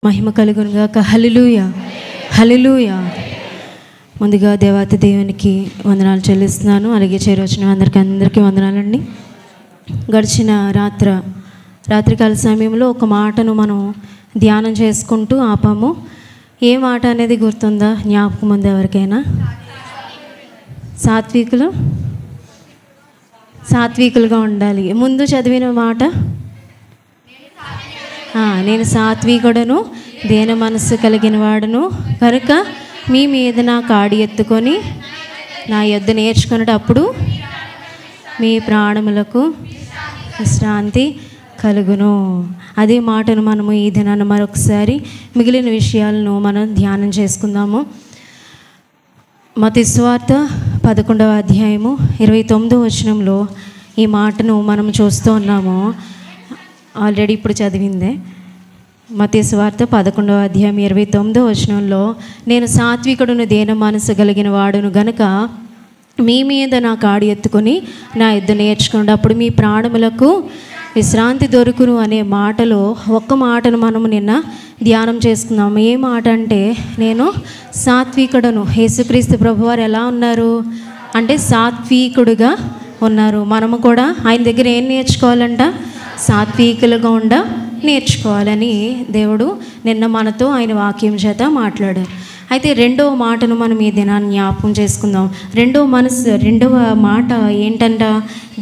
మహిమ కలుగునుగాక. హల్లెలూయా, హల్లెలూయా. ముందుగా దేవాతి దేవునికి వందనాలు చెల్లిస్తున్నాను. అలాగే చేరొచ్చిన అందరికీ వందనాలండి. గడిచిన రాత్రికాల సమయంలో ఒక మాటను మనం ధ్యానం చేసుకుంటూ ఆపాము. ఏ మాట అనేది గుర్తుందా? జ్ఞాపకం ఉంది ఎవరికైనా? సాత్వికులుగా ఉండాలి. ముందు చదివిన మాట, నేను సాత్వికుడను, దీన మనస్సు కలిగిన వాడును కనుక మీ మీద నా కాడి ఎత్తుకొని నా యొద్ద నేర్చుకునేటప్పుడు మీ ప్రాణములకు విశ్రాంతి కలుగును. అదే మాటను మనము ఈ దినాన మరొకసారి మిగిలిన విషయాలను మనం ధ్యానం చేసుకుందాము. మత్తయి సువార్త 11వ అధ్యాయము 29వ వచనంలో ఈ మాటను మనం చూస్తూ ఉన్నాము. ఆల్రెడీ ఇప్పుడు చదివిందే. మత్తయి సువార్త 11వ అధ్యాయం 29వ వచనంలో, నేను సాత్వికుడును, దీన మనసు కలిగిన వాడును గనుక మీ మీద నా కాడి ఎత్తుకొని నా యుద్ధ నేర్చుకున్నప్పుడు మీ ప్రాణములకు విశ్రాంతి దొరుకును అనే మాటలో ఒక్క మాటను మనము నిన్న ధ్యానం చేసుకున్నాము. ఏ మాట అంటే, నేను సాత్వికుడను. యేసుక్రీస్తు ప్రభువారు ఎలా ఉన్నారు అంటే సాత్వికుడుగా ఉన్నారు. మనము కూడా ఆయన దగ్గర ఏం నేర్చుకోవాలంట? సాత్వికులుగా నేర్చుకోవాలని దేవుడు నిన్న మనతో ఆయన వాక్యం చేత మాట్లాడారు. అయితే రెండవ మాటను మనం ఈ దినాన్ని జ్ఞాపకం చేసుకుందాం. రెండవ మాట ఏంటంట?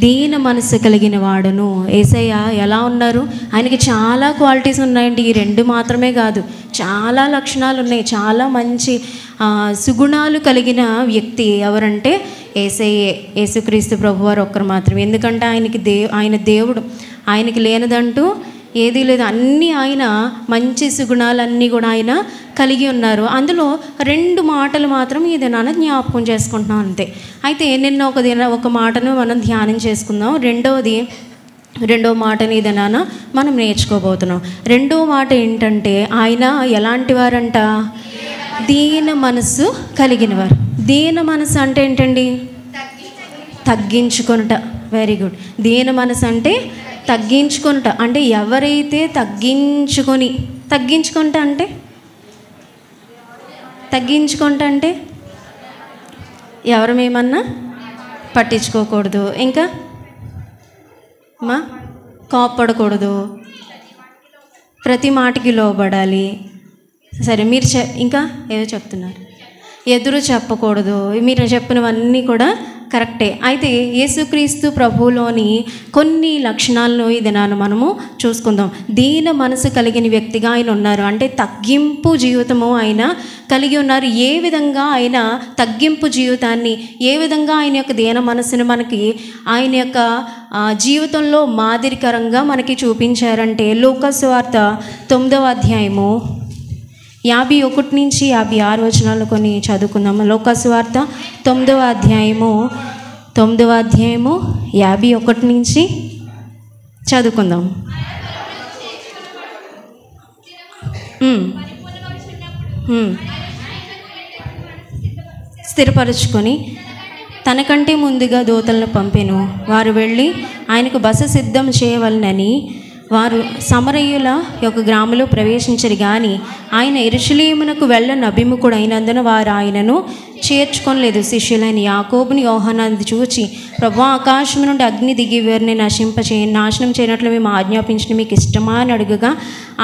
దీన మనసు కలిగిన వాడును. యేసయ్య ఎలా ఉన్నారు? ఆయనకి చాలా క్వాలిటీస్ ఉన్నాయండి. ఈ రెండు మాత్రమే కాదు, చాలా లక్షణాలు ఉన్నాయి. చాలా మంచి సుగుణాలు కలిగిన వ్యక్తి ఎవరంటే యేసయ్యే, యేసుక్రీస్తు ప్రభువారు ఒక్కరు మాత్రమే. ఎందుకంటే ఆయన దేవుడు, ఆయనకి లేనిదంటూ ఏదీ లేదు. అన్నీ ఆయన మంచి సుగుణాలన్నీ కూడా ఆయన కలిగి ఉన్నారు. అందులో రెండు మాటలు మాత్రం ఈ దినాన జ్ఞాపకం చేసుకుంటున్నాం అంతే. అయితే నిన్న ఒక మాటను మనం ధ్యానం చేసుకుందాం. రెండవ మాటని ఈ దినాన మనం నేర్చుకోబోతున్నాం. రెండవ మాట ఏంటంటే, ఆయన ఎలాంటి వారంట? దీన మనస్సు కలిగిన వారు. దీన మనసు అంటే ఏంటండి? తగ్గించుకొనుట. Very good. దీన మనసు అంటే తగ్గించుకొనుట. అంటే ఎవరైతే తగ్గించుకుంటా అంటే ఎవరమేమన్నా పట్టించుకోకూడదు, ఇంకా కోప్పడకూడదు, ప్రతి మాటకి లోబడాలి. సరే, మీరు ఇంకా ఏదో చెప్తున్నారు, ఎదురు చెప్పకూడదు. మీరు చెప్పినవన్నీ కూడా కరెక్టే. అయితే యేసుక్రీస్తు ప్రభువులోని కొన్ని లక్షణాలను ఈ దినాన్ని మనము చూసుకుందాం. దీన మనసు కలిగిన వ్యక్తిగా ఆయన ఉన్నారు. అంటే తగ్గింపు జీవితము ఆయన కలిగి ఉన్నారు. ఏ విధంగా ఆయన తగ్గింపు జీవితాన్ని, ఏ విధంగా ఆయన యొక్క దీన మనసును మనకి ఆయన యొక్క జీవితంలో మాదిరికరంగా మనకి చూపించారంటే, లూకా సువార్త 9వ అధ్యాయము 51 నుంచి 56 వచనాలు కొన్ని చదువుకుందాము. లూకా సువార్త 9వ అధ్యాయము 51 నుంచి చదువుకుందాం. స్థిరపరుచుకొని తనకంటే ముందుగా దూతలను పంపెను. వారు వెళ్ళి ఆయనకు బస సిద్ధం చేయవలనని వారు సమరయుల యొక్క గ్రామంలో ప్రవేశించరు. కానీ ఆయన యెరూషలేమునకు వెళ్ళని అభిముఖుడు అయినందున వారు ఆయనను చేర్చుకొనలేదు. శిష్యులైన యాకోబుని, యోహానాను చూచి, ప్రభువా, ఆకాశం నుండి అగ్ని దిగి వీరిని నాశనం చేయనట్లు మేము ఆజ్ఞాపించిన మీకు ఇష్టమా అని అడుగగా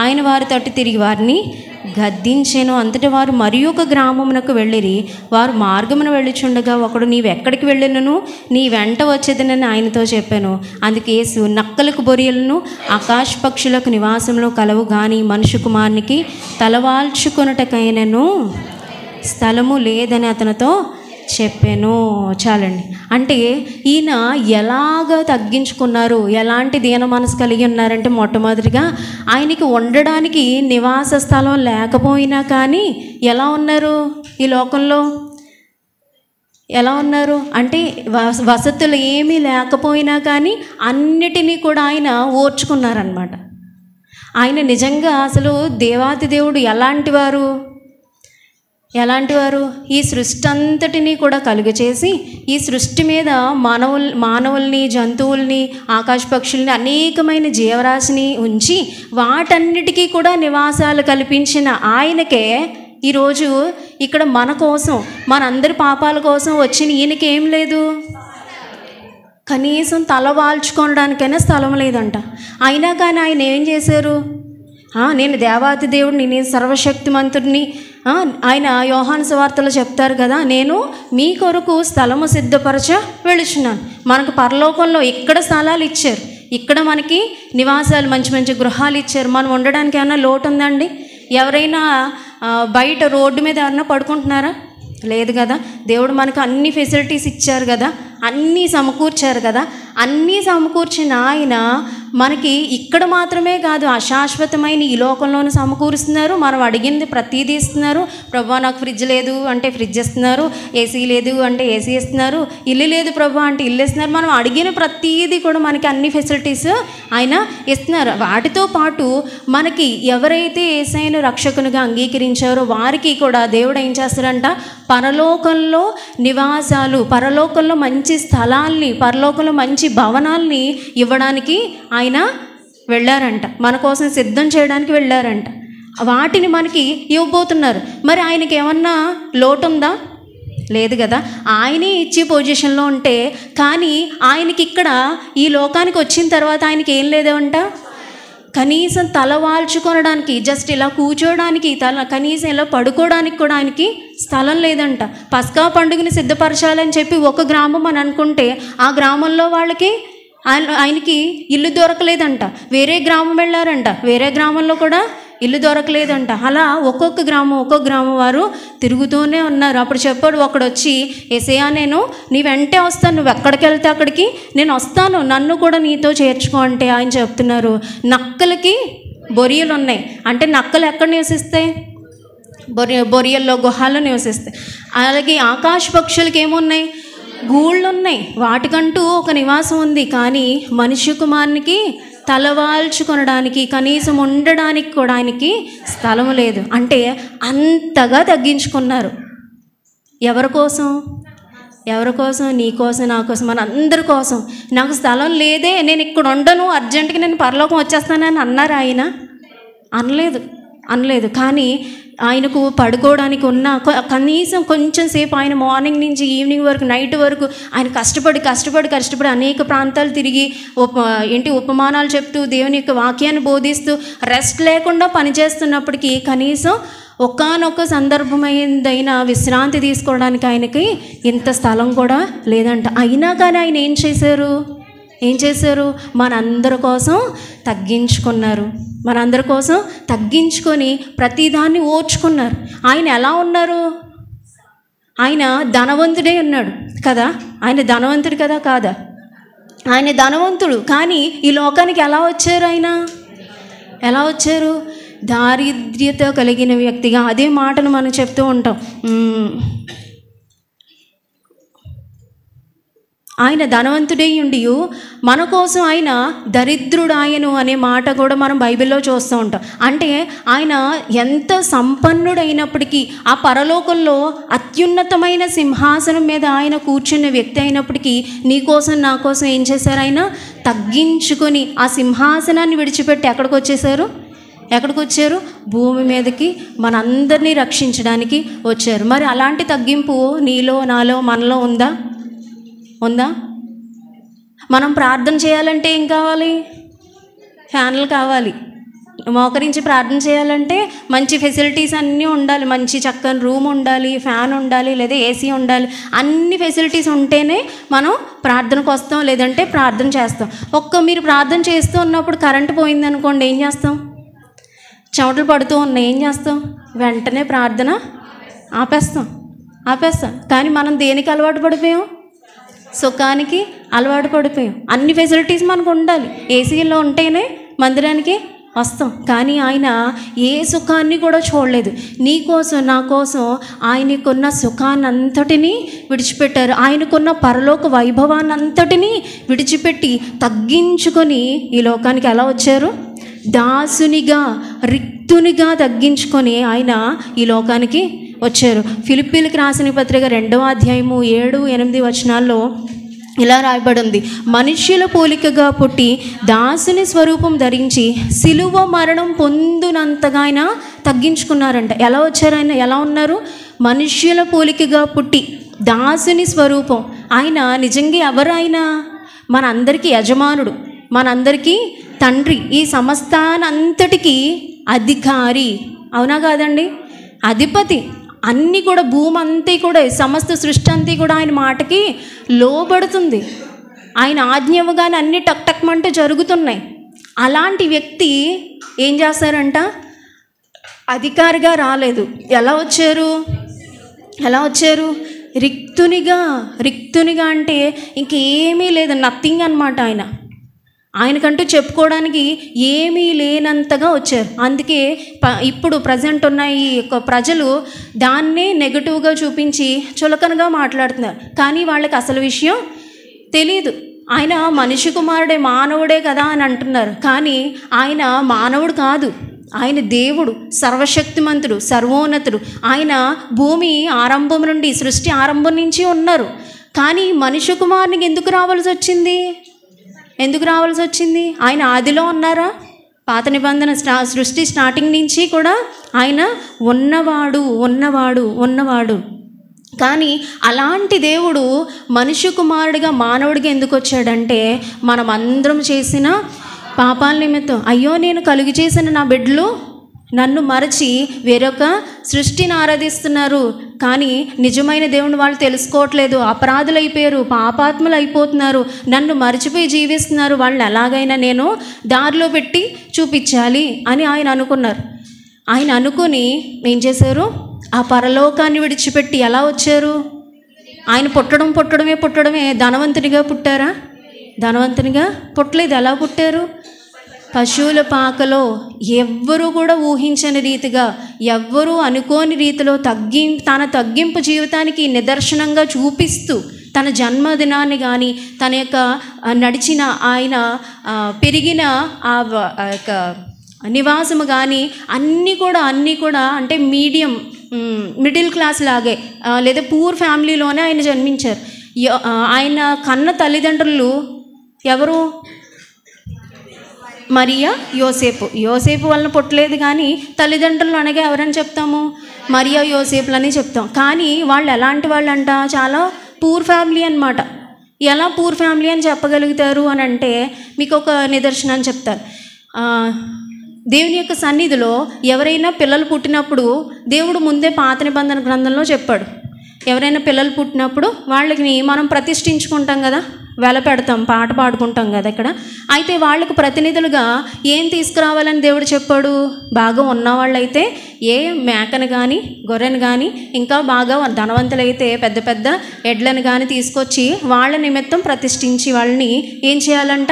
ఆయన వారి తట్టు తిరిగి వారిని గద్దించెను. అంతటి వారు మరి ఒక గ్రామమునకు వెళ్ళిరి. వారు మార్గమున వెళ్ళుచుండగా ఒకడు, నీవెక్కడికి వెళ్ళినను నీ వెంట వచ్చేదనని ఆయనతో చెప్పాను. అందుకే యేసు, నక్కలకు బొరియలను ఆకాశ పక్షులకు నివాసంలో కలవు, కానీ మనుష్య కుమారునికి తలవాల్చుకొనుటకైనను స్థలము లేదని అతనితో చెప్పాను. చాలండి. అంటే ఈయన ఎలాగ తగ్గించుకున్నారు, ఎలాంటి దీన మనసు కలిగి ఉన్నారంటే, మొట్టమొదటిగా ఆయనకి ఉండడానికి నివాస స్థలం లేకపోయినా కానీ ఎలా ఉన్నారు? ఈ లోకంలో ఎలా ఉన్నారు అంటే, వసతులు ఏమీ లేకపోయినా కానీ అన్నిటినీ కూడా ఆయన ఓర్చుకున్నారనమాట. ఆయన నిజంగా అసలు దేవాతి దేవుడు ఎలాంటి వారు? ఎలాంటి వారు? ఈ సృష్టి అంతటినీ కూడా కలుగచేసి ఈ సృష్టి మీద మానవుల్ని, జంతువుల్ని, ఆకాశ పక్షుల్ని, అనేకమైన జీవరాశిని ఉంచి వాటన్నిటికీ కూడా నివాసాలు కల్పించిన ఆయనకే ఈరోజు ఇక్కడ మన కోసం, మనందరి పాపాల కోసం వచ్చిన ఈయనకి ఏం లేదు, కనీసం తల వాల్చుకోవడానికైనా స్థలం లేదంట. అయినా కానీ ఆయన ఏం చేశారు? నేను దేవాతి దేవుడిని, నేను సర్వశక్తిమంతుడిని. ఆయన యోహాను సువార్తలో చెప్తారు కదా, నేను మీ కొరకు స్థలము సిద్ధపరచ వెళుచున్నాను. మనకు పరలోకంలో ఇక్కడ స్థలాలు ఇచ్చారు, ఇక్కడ మనకి నివాసాలు, మంచి మంచి గృహాలు ఇచ్చారు. మనం ఉండడానికి ఏమన్నా లోటు ఉందండి? ఎవరైనా బయట రోడ్డు మీద ఎవరైనా పడుకుంటున్నారా? లేదు కదా. దేవుడు మనకు అన్ని ఫెసిలిటీస్ ఇచ్చారు కదా, అన్నీ సమకూర్చారు కదా. అన్నీ సమకూర్చిన ఆయన మనకి ఇక్కడ మాత్రమే కాదు, అశాశ్వతమైన ఈ లోకంలోనూ సమకూరుస్తున్నారు. మనం అడిగింది ప్రతీది ఇస్తున్నారు. ప్రభా నాకు ఫ్రిడ్జ్ లేదు అంటే ఫ్రిడ్జ్ ఇస్తున్నారు, ఏసీ లేదు అంటే ఏసీ ఇస్తున్నారు, ఇల్లు లేదు ప్రభా అంటే ఇల్లు ఇస్తున్నారు. మనం అడిగిన ప్రతీది కూడా మనకి అన్ని ఫెసిలిటీస్ ఆయన ఇస్తున్నారు. వాటితో పాటు మనకి ఎవరైతే యేసయ్యను రక్షకునిగా అంగీకరించారో వారికి కూడా దేవుడు ఏం చేస్తాడంట? పరలోకంలో నివాసాలు, పరలోకంలో మంచి స్థలాల్ని, పరలోకంలో మంచి భవనాల్ని ఇవ్వడానికి ఆయన వెళ్ళారంట. మన కోసం సిద్ధం చేయడానికి వెళ్ళారంట. వాటిని మనకి ఇవ్వబోతున్నారు. మరి ఆయనకి ఏమన్నా లోటు ఉందా? లేదు కదా. ఆయనే ఇచ్చే పొజిషన్లో ఉంటే, కానీ ఆయనకి ఇక్కడ ఈ లోకానికి వచ్చిన తర్వాత ఆయనకి ఏం లేదంట, కనీసం తల వాల్చుకోవడానికి, జస్ట్ ఇలా కూర్చోడానికి, కనీసం ఇలా పడుకోవడానికి కూడా ఆయనకి స్థలం లేదంట. పస్కా పండుగని సిద్ధపరచాలని చెప్పి ఒక గ్రామం అని అనుకుంటే ఆ గ్రామంలో వాళ్ళకి ఆయనకి ఇల్లు దొరకలేదంట. వేరే గ్రామం వెళ్ళారంట, వేరే గ్రామంలో కూడా ఇల్లు దొరకలేదంట. అలా ఒక్కొక్క గ్రామం వారు తిరుగుతూనే ఉన్నారు. అప్పుడు చెప్పాడు ఒకడు వచ్చి, యేసయ్యా నేను నీ వెంటే వస్తాను, నువ్వు ఎక్కడికి వెళ్తే అక్కడికి నేను వస్తాను, నన్ను కూడా నీతో చేర్చుకో అంటే ఆయన చెప్తున్నారు, నక్కలకి బొరియలు ఉన్నాయి. అంటే నక్కలు ఎక్కడ నివసిస్తాయి? బొరియల్లో, గుహాల్లో నివసిస్తాయి. అలాగే ఆకాశ పక్షులకి ఏమున్నాయి? గూళ్ళు ఉన్నాయి, వాటికంటూ ఒక నివాసం ఉంది. కానీ మనిషి కుమారునికి తలవాల్చుకొనడానికి, కనీసం ఉండడానికి కూడా ఆయనకి స్థలం లేదు. అంటే అంతగా తగ్గించుకున్నారు. ఎవరి కోసం? నీ కోసం, నా కోసం, మన అందరి కోసం. నాకు స్థలం లేదే, నేను ఇక్కడ ఉండను, అర్జెంటుగా నేను పరలోకం వచ్చేస్తానని అన్నారు ఆయన? అనలేదు. కానీ ఆయనకు పడుకోవడానికి ఉన్న కనీసం కొంచెం సేపు, ఆయన మార్నింగ్ నుంచి ఈవినింగ్ వరకు, నైట్ వరకు ఆయన కష్టపడి అనేక ప్రాంతాలు తిరిగి ఉపమానాలు చెప్తూ దేవుని యొక్క వాక్యాన్ని బోధిస్తూ రెస్ట్ లేకుండా పనిచేస్తున్నప్పటికీ కనీసం ఒకానొక సందర్భమైందైనా విశ్రాంతి తీసుకోవడానికి ఆయనకి ఇంత స్థలం కూడా లేదంట. అయినా కానీ ఆయన ఏం చేశారు? మనందరి కోసం తగ్గించుకొని ప్రతిదాన్ని ఓర్చుకున్నారు. ఆయన ఎలా ఉన్నారు? ఆయన ధనవంతుడే ఉన్నాడు కదా. ఆయన ధనవంతుడు కదా, కాదా? ఆయన ధనవంతుడు. కానీ ఈ లోకానికి ఎలా వచ్చారు? దారిద్ర్యత కలిగిన వ్యక్తిగా. అదే మాటను మనం చెప్తూ ఉంటాం. ఆయన ధనవంతుడే ఉండి మన కోసం ఆయన దరిద్రుడాయను అనే మాట కూడా మనం బైబిల్లో చూస్తూ ఉంటాం. అంటే ఆయన ఎంత సంపన్నుడైనప్పటికీ, ఆ పరలోకంలో అత్యున్నతమైన సింహాసనం మీద ఆయన కూర్చున్న వ్యక్తి అయినప్పటికీ నీ కోసం, నా కోసం ఏం చేశారు? ఆయన తగ్గించుకొని ఆ సింహాసనాన్ని విడిచిపెట్టి ఎక్కడికి వచ్చారు? భూమి మీదకి మనందరినీ రక్షించడానికి వచ్చారు. మరి అలాంటి తగ్గింపు నీలో, నాలో, మనలో ఉందా? మనం ప్రార్థన చేయాలంటే ఏం కావాలి? ఫ్యాన్లు కావాలి. మోకరించి ప్రార్థన చేయాలంటే మంచి ఫెసిలిటీస్ అన్నీ ఉండాలి. మంచి చక్కని రూమ్ ఉండాలి, ఫ్యాన్ ఉండాలి, లేదా ఏసీ ఉండాలి. అన్ని ఫెసిలిటీస్ ఉంటేనే మనం ప్రార్థనకు వస్తాం, లేదంటే ప్రార్థన చేస్తాం. మీరు ప్రార్థన చేస్తూ ఉన్నప్పుడు కరెంటు పోయిందనుకోండి, ఏం చేస్తాం? చెమటలు పడుతూ ఉన్నాయి, ఏం చేస్తాం? వెంటనే ప్రార్థన ఆపేస్తాం. కానీ మనం దేనికి అలవాటు పడిపోయాం? సుఖానికి అలవాటు పడిపోయాం. అన్ని ఫెసిలిటీస్ మనకు ఉండాలి, ఏసీలో ఉంటేనే మందిరానికి వస్తాం. కానీ ఆయన ఏ సుఖాన్ని కూడా చూడలేదు. నీ కోసం, నా కోసం ఆయనకున్న సుఖాన్ని అంతటినీ విడిచిపెట్టారు. ఆయనకున్న పరలోక వైభవాన్ని అంతటినీ విడిచిపెట్టి తగ్గించుకొని ఈ లోకానికి ఎలా వచ్చారు? దాసునిగా, రిక్తునిగా తగ్గించుకొని ఆయన ఈ లోకానికి వచ్చారు. ఫిలిప్పీలకు రాసిన పత్రిక 2వ అధ్యాయము 7-8 వచనాల్లో ఇలా రాయబడింది, మనుష్యుల పోలికగా పుట్టి దాసుని స్వరూపం ధరించి సిలువ మరణం పొందునంతగా ఆయన తగ్గించుకున్నారంట. ఎలా వచ్చారు ఆయన? ఎలా ఉన్నారు? మనుష్యుల పోలికగా పుట్టి దాసుని స్వరూపం. ఆయన నిజంగా ఎవరు? ఆయన మనందరికీ యజమానుడు, మనందరికీ తండ్రి, ఈ సమస్తానంతటికీ అధికారి. అవునా కాదండి? అధిపతి. అన్నీ కూడా, భూమి అంతా కూడా, సమస్త సృష్టి అంతా కూడా ఆయన మాటకి లోబడుతుంది. ఆయన ఆజ్ఞవగానే అన్నీ టక్ టక్మంటే జరుగుతున్నాయి. అలాంటి వ్యక్తి ఏం చేస్తారంట? అధికారిగా రాలేదు. ఎలా వచ్చారు? రిక్తునిగా అంటే ఇంకేమీ లేదు, నథింగ్ అనమాట. ఆయనకంటూ చెప్పుకోవడానికి ఏమీ లేనంతగా వచ్చారు. అందుకే ఇప్పుడు ప్రజెంట్ ఉన్న ఈ ప్రజలు దాన్నే నెగటివ్గా చూపించి చులకనగా మాట్లాడుతున్నారు. కానీ వాళ్ళకి అసలు విషయం తెలియదు. ఆయన మనిషి కుమారుడే, మానవుడే కదా అని అంటున్నారు. కానీ ఆయన మానవుడు కాదు, ఆయన దేవుడు, సర్వశక్తిమంతుడు, సర్వోన్నతుడు. ఆయన భూమి ఆరంభం నుండి, సృష్టి ఆరంభం నుంచి ఉన్నారు. కానీ మనిషి కుమారునికి ఎందుకు రావాల్సి వచ్చింది? ఆయన ఆదిలో ఉన్నారా? పాత నిబంధన సృష్టి స్టార్టింగ్ నుంచి కూడా ఆయన ఉన్నవాడు. కానీ అలాంటి దేవుడు మనుష్య కుమారుడిగా, మానవుడిగా ఎందుకు వచ్చాడంటే, మనం అందరం చేసిన పాపాల నిమిత్తం. అయ్యో, నేను కలుగు చేసిన నా బిడ్డలు నన్ను మరచి వేరొక సృష్టిని ఆరాధిస్తున్నారు. కానీ నిజమైన దేవుని వాళ్ళు తెలుసుకోవట్లేదు, అపరాధులు అయిపోయారు, పాపాత్ములు అయిపోతున్నారు, నన్ను మరచిపోయి జీవిస్తున్నారు. వాళ్ళని ఎలాగైనా నేను దారిలో పెట్టి చూపించాలి అని ఆయన అనుకున్నారు. ఆయన అనుకుని ఏం చేశారు? ఆ పరలోకాన్ని విడిచిపెట్టి ఎలా వచ్చారు? ఆయన పుట్టడమే ధనవంతునిగా పుట్టారా? ధనవంతునిగా పుట్టలేదు. ఎలా పుట్టారు? పశువుల పాకలో. ఎవ్వరూ కూడా ఊహించని రీతిగా, ఎవ్వరూ అనుకోని రీతిలో తన తగ్గింపు జీవితానికి నిదర్శనంగా చూపిస్తూ, తన జన్మదినాన్ని కానీ, తన యొక్క నడిచిన, ఆయన పెరిగిన ఆ యొక్క నివాసము కానీ అన్నీ కూడా అంటే మిడిల్ క్లాస్ లాగే, లేదా పూర్ ఫ్యామిలీలోనే ఆయన జన్మించారు. ఆయన కన్న తల్లిదండ్రులు ఎవరు? మరియా, యోసేపు వలన పుట్టలేదు. కానీ తల్లిదండ్రులు అనగా ఎవరని చెప్తాము? మరియా, యోసేపులని చెప్తాం. కానీ వాళ్ళు ఎలాంటి వాళ్ళు అంట? చాలా పూర్ ఫ్యామిలీ అన్నమాట. ఎలా పూర్ ఫ్యామిలీ అని చెప్పగలుగుతారు అని అంటే, మీకు ఒక నిదర్శనాన్ని చెప్తారు. దేవుని యొక్క సన్నిధిలో ఎవరైనా పిల్లలు పుట్టినప్పుడు దేవుడు ముందే పాత నిబంధన గ్రంథంలో చెప్పాడు, ఎవరైనా పిల్లలు పుట్టినప్పుడు వాళ్ళని మనం ప్రతిష్ఠించుకుంటాం కదా, వెల పెడతాం, పాట పాడుకుంటాం కదా ఇక్కడ. అయితే వాళ్ళకు ప్రతినిధులుగా ఏం తీసుకురావాలని దేవుడు చెప్పాడు? బాగా ఉన్నవాళ్ళైతే ఏ మేకను కానీ, గొర్రెను కానీ, ఇంకా బాగా ధనవంతులైతే పెద్ద పెద్ద ఎడ్లను కానీ తీసుకొచ్చి వాళ్ళ నిమిత్తం ప్రతిష్ఠించి వాళ్ళని ఏం చేయాలంట?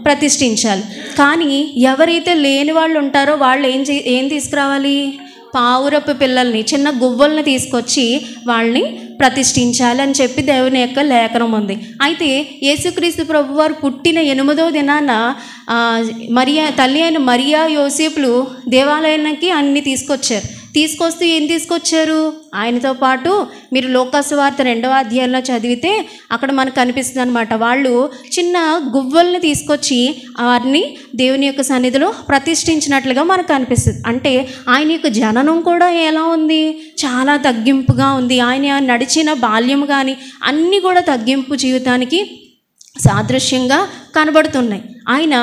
ప్రతిష్ఠించాలి. కానీ ఎవరైతే లేని వాళ్ళు ఉంటారో వాళ్ళు ఏం తీసుకురావాలి? పావురపు పిల్లల్ని, చిన్న గువ్వల్ని తీసుకొచ్చి వాళ్ళని ప్రతిష్ఠించాలి అని చెప్పి దేవుని యొక్క లేఖనం ఉంది. అయితే యేసుక్రీస్తు ప్రభువారు పుట్టిన 8వ దినాన తల్లి అయిన మరియా, యోసేపులు దేవాలయానికి అన్ని తీసుకొస్తూ ఏం తీసుకొచ్చారు? ఆయనతో పాటు మీరు లోకాసు వార్త 2వ అధ్యాయంలో చదివితే అక్కడ మనకు కనిపిస్తుంది అనమాట. వాళ్ళు చిన్న గువ్వల్ని తీసుకొచ్చి వారిని దేవుని యొక్క సన్నిధిలో ప్రతిష్ఠించినట్లుగా మనకు కనిపిస్తుంది. అంటే ఆయన యొక్క జననం కూడా ఎలా ఉంది? చాలా తగ్గింపుగా ఉంది. ఆయన నడిచిన బాల్యం కానీ అన్నీ కూడా తగ్గింపు జీవితానికి సాదృశ్యంగా కనబడుతున్నాయి. ఆయన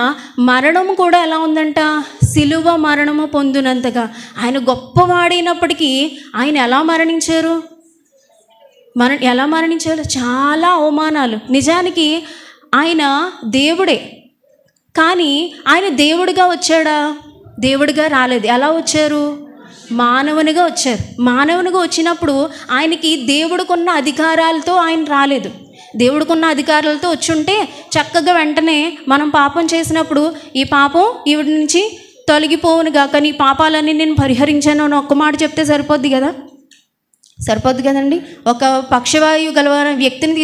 మరణము కూడా ఎలా ఉందంట? సిలువ మరణము పొందినంతగా. ఆయన గొప్పవాడైనప్పటికీ ఆయన ఎలా మరణించారు? చాలా అవమానాలు. నిజానికి ఆయన దేవుడే, కానీ ఆయన దేవుడిగా వచ్చాడా? దేవుడిగా రాలేదు. ఎలా వచ్చారు? మానవునిగా వచ్చారు. మానవునిగా వచ్చినప్పుడు ఆయనకి దేవుడికున్న అధికారాలతో ఆయన రాలేదు. దేవుడికున్న అధికారాలతో వచ్చుంటే చక్కగా వెంటనే మనం పాపం చేసినప్పుడు ఈ పాపం ఈవిడి నుంచి తొలగిపోవునుగా, కానీ ఈ పాపాలన్నీ నేను పరిహరించాను అని ఒక్క మాట చెప్తే సరిపోద్ది కదండి. ఒక పక్షవాయువు గల వ్యక్తిని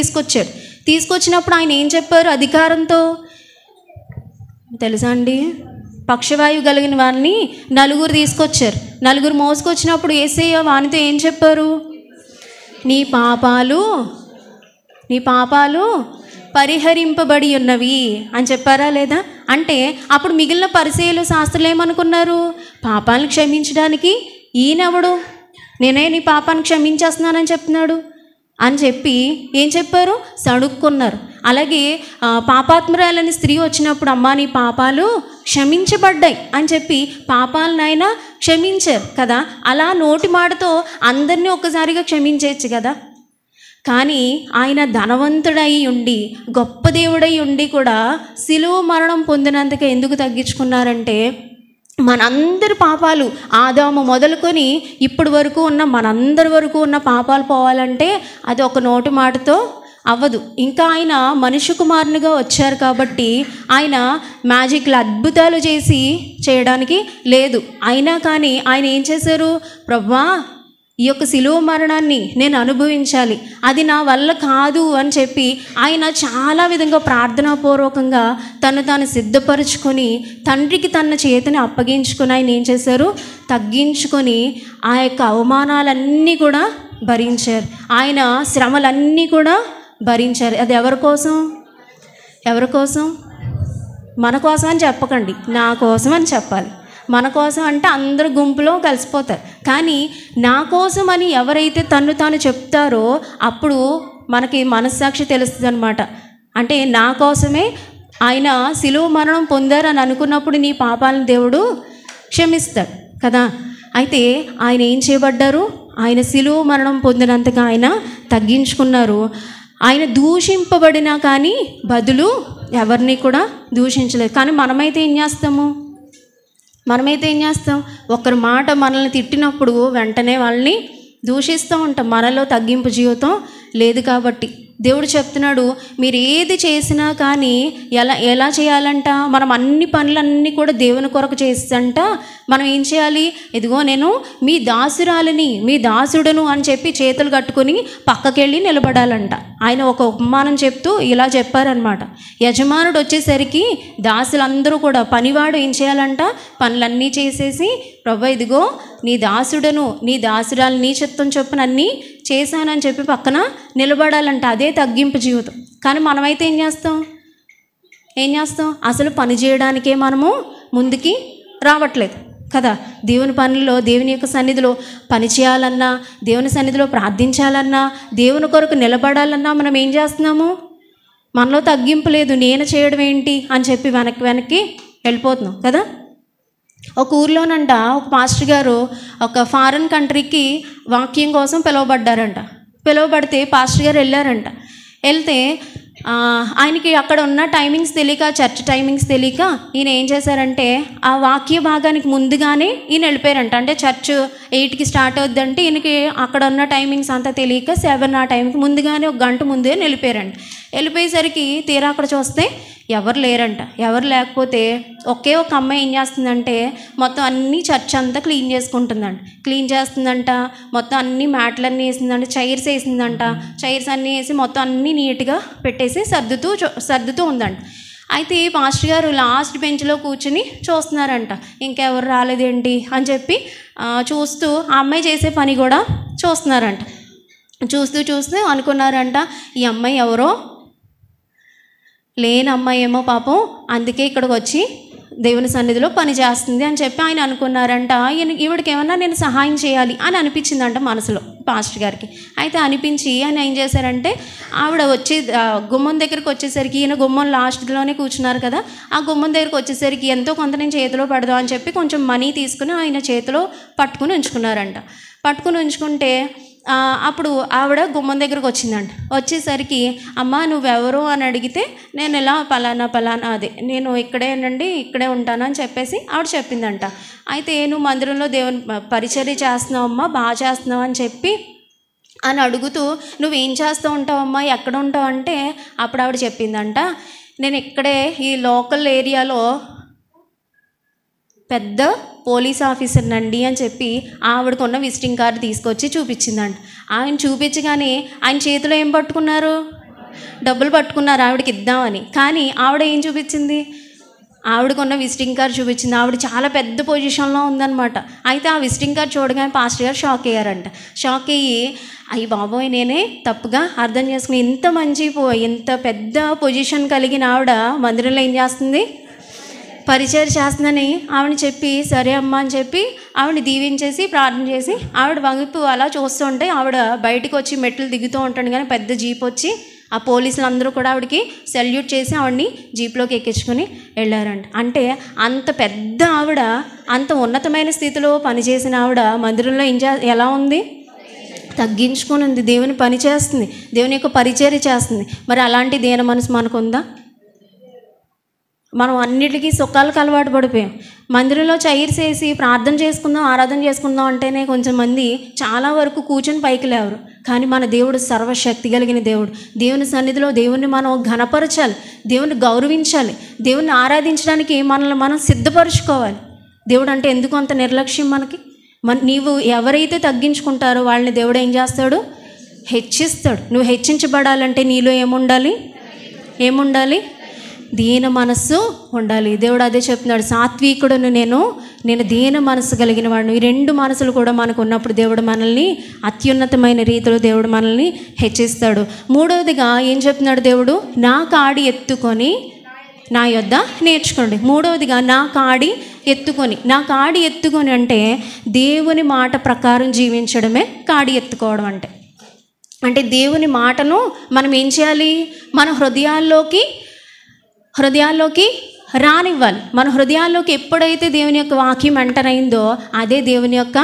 తీసుకొచ్చినప్పుడు ఆయన ఏం చెప్పారు? అధికారంతో తెలుసా అండి? పక్షవాయువు కలిగిన వారిని నలుగురు తీసుకొచ్చారు. నలుగురు మోసుకొచ్చినప్పుడు యేసయ్య వానితో ఏం చెప్పారు? నీ పాపాలు పరిహరింపబడి ఉన్నవి అని చెప్పారా లేదా? అంటే అప్పుడు మిగిలిన పరిసయ్యులు శాస్త్రులు ఏమనుకున్నారు? పాపాలను క్షమించడానికి ఈయనెవడు, నేనే నీ పాపాన్ని క్షమించేస్తున్నానని చెప్తున్నాడు అని చెప్పి ఏం చెప్పారు? సడుక్కున్నారు. అలాగే పాపాత్మురాలని స్త్రీ వచ్చినప్పుడు అమ్మా నీ పాపాలు క్షమించబడ్డాయి అని చెప్పి పాపాలను ఆయన క్షమించారు కదా. అలా నోటి మాటతో అందరినీ ఒక్కసారిగా క్షమించవచ్చు కదా. కానీ ఆయన ధనవంతుడై ఉండి గొప్ప దేవుడై ఉండి కూడా శిలువ మరణం పొందినందుకు ఎందుకు తగ్గించుకున్నారంటే, మనందరి పాపాలు ఆదాము మొదలుకొని ఇప్పటి వరకు ఉన్న మనందరి వరకు ఉన్న పాపాలు పోవాలంటే అది ఒక నోటి మాటతో అవ్వదు. ఇంకా ఆయన మనుష్య కుమారునిగా వచ్చారు కాబట్టి ఆయన మ్యాజిక్లు అద్భుతాలు చేయడానికి లేదు. అయినా కానీ ఆయన ఏం చేశారు? ప్రభువా, ఈ యొక్క శిలువ మరణాన్ని నేను అనుభవించాలి, అది నా వల్ల కాదు అని చెప్పి ఆయన చాలా విధంగా ప్రార్థనాపూర్వకంగా తను తాను సిద్ధపరుచుకొని తండ్రికి తన చేతిని అప్పగించుకొని ఆయన ఏం చేశారు? తగ్గించుకొని ఆ యొక్క అవమానాలన్నీ కూడా భరించారు. ఆయన శ్రమలన్నీ కూడా భరించారు. అది ఎవరి కోసం? మన కోసం అని చెప్పకండి, నా కోసం అని చెప్పాలి. మన కోసం అంటే అందరు గుంపులో కలిసిపోతారు. కానీ నా కోసం అని ఎవరైతే తను తాను చెప్తారో అప్పుడు మనకి మనస్సాక్షి తెలుస్తుంది అనమాట. అంటే నా కోసమే ఆయన శిలువ మరణం పొందారని అనుకున్నప్పుడు నీ పాపాలను దేవుడు క్షమిస్తాడు కదా. అయితే ఆయన ఏం చేయబడ్డారు? ఆయన శిలువ మరణం పొందినంతగా ఆయన తగ్గించుకున్నారు. ఆయన దూషింపబడినా కానీ బదులు ఎవరిని కూడా దూషించలేదు. కానీ మనమైతే ఏం చేస్తాం? ఒకరి మాట మనల్ని తిట్టినప్పుడు వెంటనే వాళ్ళని దూషిస్తూ ఉంటాం. మనలో తగ్గింపు జీవితం లేదు కాబట్టి దేవుడు చెప్తున్నాడు, మీరు ఏది చేసినా కానీ ఎలా చేయాలంట? మనం అన్ని పనులన్నీ కూడా దేవుని కొరకు చేస్తంట మనం ఏం చేయాలి? ఇదిగో నేను మీ దాసురాలిని, మీ దాసుడును అని చెప్పి చేతులు కట్టుకొని పక్కకెళ్ళి నిలబడాలంట. ఆయన ఒక ఉపమానం చెప్తూ ఇలా చెప్పారనమాట. యజమానుడు వచ్చేసరికి దాసులందరూ కూడా పనివాడు ఏం చేయాలంట? పనులన్నీ చేసేసి, ప్రభు ఇదిగో నీ దాసుడను, నీ దాసురాలు నీ చిత్తం చొప్పున అన్నీ చేశానని చెప్పి పక్కన నిలబడాలంట. అదే తగ్గింపు జీవితం. కానీ మనమైతే ఏం చేస్తాం? అసలు పని చేయడానికే మనము ముందుకి రావట్లేదు కదా. దేవుని పనుల్లో, దేవుని యొక్క సన్నిధిలో పని చేయాలన్నా, దేవుని సన్నిధిలో ప్రార్థించాలన్నా, దేవుని కొరకు నిలబడాలన్నా మనం ఏం చేస్తున్నాము? మనలో తగ్గింపు లేదు. నేను చేయడం ఏంటి అని చెప్పి వెనక్కి వెళ్ళిపోతున్నాం కదా. ఒక ఊర్లోనంట ఒక పాస్టర్ గారు ఒక ఫారిన్ కంట్రీకి వాక్యం కోసం పిలువబడితే పాస్టర్ గారు వెళ్ళారంట. వెళ్తే ఆయనకి అక్కడ ఉన్న టైమింగ్స్ తెలియక, చర్చ్ టైమింగ్స్ తెలియక ఈయన ఏం చేశారంటే ఆ వాక్య భాగానికి ముందుగానే ఈయన వెళ్ళిపోయారంట. అంటే చర్చ్ 8కి స్టార్ట్ అవుద్దంటే ఈయనకి అక్కడ ఉన్న టైమింగ్స్ అంతా తెలియక 7 ఆ టైంకి ముందుగానే ఒక గంట ముందే వెళ్ళిపోయారంట. వెళ్ళిపోయేసరికి తీరా అక్కడ చూస్తే ఎవరు లేరంట. ఎవరు లేకపోతే ఒకే ఒక అమ్మాయి ఏం చేస్తుందంటే మొత్తం అన్నీ చర్చ్ అంతా క్లీన్ చేస్తుందంట. మొత్తం అన్ని మ్యాట్లన్నీ వేసిందంట, చైర్స్ వేసిందంట. చైర్స్ అన్నీ వేసి మొత్తం అన్నీ నీట్గా పెట్టేసి సర్దుతూ ఉందంట. అయితే పాస్టర్ గారు లాస్ట్ బెంచ్లో కూర్చుని చూస్తున్నారంట. ఇంకెవరు రాలేదేంటి అని చెప్పి చూస్తూ ఆ అమ్మాయి చేసే పని కూడా చూస్తున్నారంట. చూస్తూ అనుకున్నారంట, ఈ అమ్మాయి ఎవరో లేని అమ్మాయి ఏమో పాపం, అందుకే ఇక్కడికి వచ్చి దేవుని సన్నిధిలో పని చేస్తుంది అని చెప్పి ఆయన అనుకున్నారంట. ఈవిడికి ఏమన్నా నేను సహాయం చేయాలి అని అనిపించిందంట మనసులో పాస్టర్ గారికి. అయితే అనిపించి ఆయన ఏం చేశారంటే ఆవిడ గుమ్మం దగ్గరికి వచ్చేసరికి, ఈయన గుమ్మం లాస్ట్లోనే కూర్చున్నారు కదా, ఆ గుమ్మం దగ్గరికి వచ్చేసరికి ఎంతో కొంత నేను చేతిలో పెడదాం అని చెప్పి కొంచెం మనీ తీసుకుని ఆయన చేతిలో పట్టుకుని ఉంచుకుంటే అప్పుడు ఆవిడ గుమ్మం దగ్గరకు వచ్చిందంట. వచ్చేసరికి అమ్మ నువ్వెవరు అని అడిగితే నేను ఇలా పలానా నేను ఇక్కడే ఉంటానని చెప్పేసి ఆవిడ చెప్పిందంట. అయితే నువ్వు మందిరంలో దేవుని పరిచర్య చేస్తున్నావమ్మా, బాగా చేస్తున్నావు అని చెప్పి అని అడుగుతూ నువ్వేం చేస్తూ ఉంటావమ్మా, ఎక్కడ ఉంటావు అంటే అప్పుడు ఆవిడ చెప్పిందంట, నేను ఇక్కడే ఈ లోకల్ ఏరియాలో పెద్ద పోలీస్ ఆఫీసర్ నండి అని చెప్పి ఆవిడకున్న విజిటింగ్ కార్డు తీసుకొచ్చి చూపించిందంట. ఆయన చూపించగానే ఆయన చేతిలో ఏం పట్టుకున్నారు? డబ్బులు పట్టుకున్నారు ఆవిడకి ఇద్దామని. కానీ ఆవిడ ఏం చూపించింది? ఆవిడకున్న విజిటింగ్ కార్డ్ చూపించింది. ఆవిడ చాలా పెద్ద పొజిషన్లో ఉందన్నమాట. అయితే ఆ విజిటింగ్ కార్డ్ చూడగానే పాస్టర్ గారు షాక్ అయ్యారంట. షాక్ అయ్యి, అయ్యి బాబోయ్, నేనే తప్పుగా అర్థం చేసుకుని ఇంత పెద్ద పొజిషన్ కలిగిన ఆవిడ మందిరంలో ఏం చేస్తుంది, పరిచయం చేస్తుందని ఆవిడని చెప్పి, సరే అమ్మ అని చెప్పి ఆవిడని దీవించేసి ప్రార్థన చేసి ఆవిడ వంగిపు అలా చూస్తూ ఉంటే ఆవిడ బయటకు వచ్చి మెట్లు దిగుతూ ఉంటాడు. కానీ పెద్ద జీప్ వచ్చి ఆ పోలీసులు అందరూ కూడా ఆవిడకి సెల్యూట్ చేసి ఆవిడని జీప్లోకి ఎక్కించుకొని వెళ్ళారంట. అంటే అంత పెద్ద ఆవిడ, అంత ఉన్నతమైన స్థితిలో పనిచేసిన ఆవిడ మందిరంలో ఎలా ఉంది, తగ్గించుకొని ఉంది. దేవుని పని చేస్తుంది, దేవుని యొక్క పరిచర్య చేస్తుంది. మరి అలాంటి దీన మనసు మనకుందా? మనం అన్నిటికీ సుఖాలకు అలవాటు పడిపోయాం. మందిరంలో చైర్స్ వేసి ప్రార్థన చేసుకుందాం, ఆరాధన చేసుకుందాం అంటేనే కొంచెం మంది చాలా వరకు కూర్చొని పైకి లేవరు. కానీ మన దేవుడు సర్వశక్తి కలిగిన దేవుడు. దేవుని సన్నిధిలో దేవుణ్ణి మనం ఘనపరచాలి, దేవుణ్ణి గౌరవించాలి, దేవుణ్ణి ఆరాధించడానికి మనల్ని మనం సిద్ధపరచుకోవాలి. దేవుడు అంటే ఎందుకు అంత నిర్లక్ష్యం మనకి? నీవు ఎవరైతే తగ్గించుకుంటారో వాళ్ళని దేవుడు ఏం చేస్తాడు, హెచ్చిస్తాడు. నువ్వు హెచ్చించబడాలంటే నీలో ఏముండాలి? దీన మనస్సు ఉండాలి. దేవుడు అదే చెప్తున్నాడు, సాత్వికుడును నేను దీన మనస్సు కలిగిన వాడు. ఈ రెండు మనసులు కూడా మనకు ఉన్నప్పుడు దేవుడు మనల్ని అత్యున్నతమైన రీతిలో దేవుడు మనల్ని హెచ్చిస్తాడు. మూడవదిగా ఏం చెప్తున్నాడు దేవుడు, నా కాడి ఎత్తుకొని నా యొద్ద నేర్చుకోండి. మూడవదిగా నా కాడి ఎత్తుకొని అంటే దేవుని మాట ప్రకారం జీవించడమే కాడి ఎత్తుకోవడం అంటే దేవుని మాటను మనం ఏం చేయాలి, మన హృదయాల్లోకి రానివ్వాలి. మన హృదయాల్లోకి ఎప్పుడైతే దేవుని యొక్క వాక్యం ఎంటర్ అయిందో అదే దేవుని యొక్క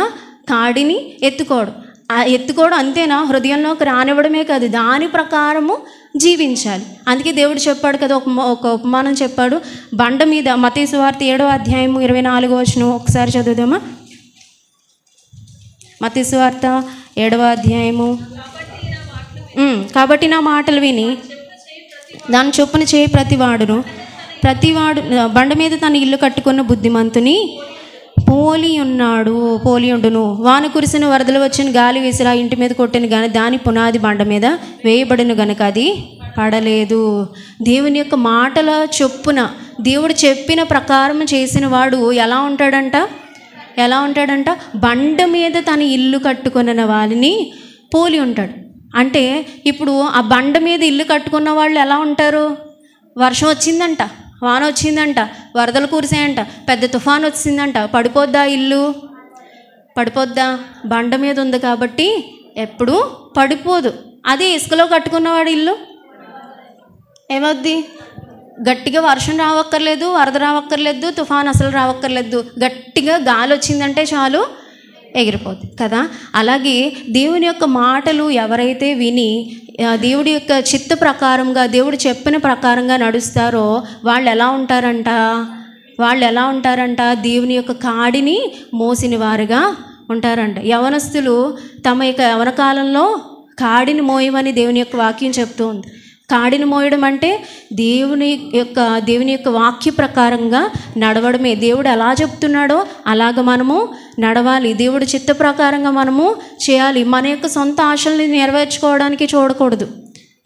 కాడిని ఎత్తుకోవడం అంతేనా? హృదయంలోకి రానివ్వడమే కాదు, దాని ప్రకారము జీవించాలి. అందుకే దేవుడు చెప్పాడు కదా, ఒక ఉపమానం చెప్పాడు. బండ మీద, మత్తయి సువార్త 7వ అధ్యాయము 24వ వచనం ఒకసారి చదువుదామా? మత్తయి సువార్త 7వ అధ్యాయము. కాబట్టి నా మాటలు విని దాని చొప్పున చేయి ప్రతివాడు బండ మీద తన ఇల్లు కట్టుకున్న బుద్ధిమంతుని పోలియుండును. వాన కురిసిన, వరదలు వచ్చిన, గాలి విసిరా ఇంటి మీద కొట్టిన కానీ దాని పునాది బండ మీద వేయబడిన గనుక అది పడలేదు. దేవుని యొక్క మాటల చొప్పున దేవుడు చెప్పిన ప్రకారం చేసిన వాడు ఎలా ఉంటాడంట? బండ మీద తన ఇల్లు కట్టుకున్న వాళ్ళని పోలి ఉంటాడు. అంటే ఇప్పుడు ఆ బండ మీద ఇల్లు కట్టుకున్న వాళ్ళు ఎలా ఉంటారు? వర్షం వచ్చిందంట, వాన వచ్చిందంట, వరదలు కురిసాయంట, పెద్ద తుఫాను వచ్చిందంట, పడిపోద్దా ఇల్లు? పడిపోద్దా? బండ మీద ఉంది కాబట్టి ఎప్పుడు పడిపోదు. అదే ఇసుకలో కట్టుకున్నవాడు ఇల్లు ఏమవుద్ది? గట్టిగా వర్షం రావక్కర్లేదు, వరద రావక్కర్లేదు, తుఫాను అసలు రావక్కర్లేదు, గట్టిగా గాలి వచ్చిందంటే చాలు ఎగిరిపోద్ది కదా. అలాగే దేవుని యొక్క మాటలు ఎవరైతే విని దేవుడి యొక్క చిత్త ప్రకారంగా, దేవుడు చెప్పిన ప్రకారంగా నడుస్తారో వాళ్ళు ఎలా ఉంటారంట? దేవుని యొక్క కాడిని మోసిన వారుగా ఉంటారంట. యవనస్తులు తమ యొక్క యవన కాలంలో కాడిని మోయమని దేవుని యొక్క వాక్యం చెప్తూ ఉంది. కాడిని మోయడం అంటే దేవుని యొక్క వాక్య ప్రకారంగా నడవడమే. దేవుడు ఎలా చెప్తున్నాడో అలాగ మనము నడవాలి. దేవుడు చిత్త ప్రకారంగా మనము చేయాలి. మన యొక్క సొంత ఆశల్ని నెరవేర్చుకోవడానికి చూడకూడదు.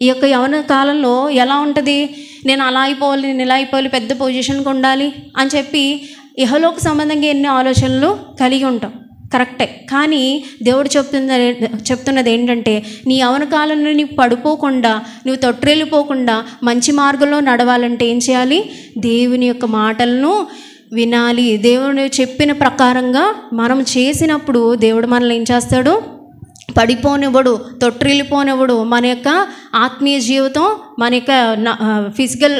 ఈ యొక్క యవన కాలంలో ఎలా ఉంటుంది, నేను అలా అయిపోవాలి, నేను ఇలా అయిపోవాలి, పెద్ద పొజిషన్కి ఉండాలి అని చెప్పి ఇహలోక సంబంధంగా ఎన్నో ఆలోచనలు కలిగి ఉంటాం. కరెక్టే. కానీ దేవుడు చెప్తున్నది ఏంటంటే, నీ యవన కాలంలో నీవు పడిపోకుండా, నువ్వు తొట్టిల్లిపోకుండా మంచి మార్గంలో నడవాలంటే ఏం చేయాలి? దేవుని యొక్క మాటలను వినాలి. దేవుడు చెప్పిన ప్రకారంగా మనం చేసినప్పుడు దేవుడు మనల్ని ఏం చేస్తాడు? పడిపోనివ్వడు, తొట్టిల్లిపోనివ్వడు. మన యొక్క ఆత్మీయ జీవితం, మన యొక్క ఫిజికల్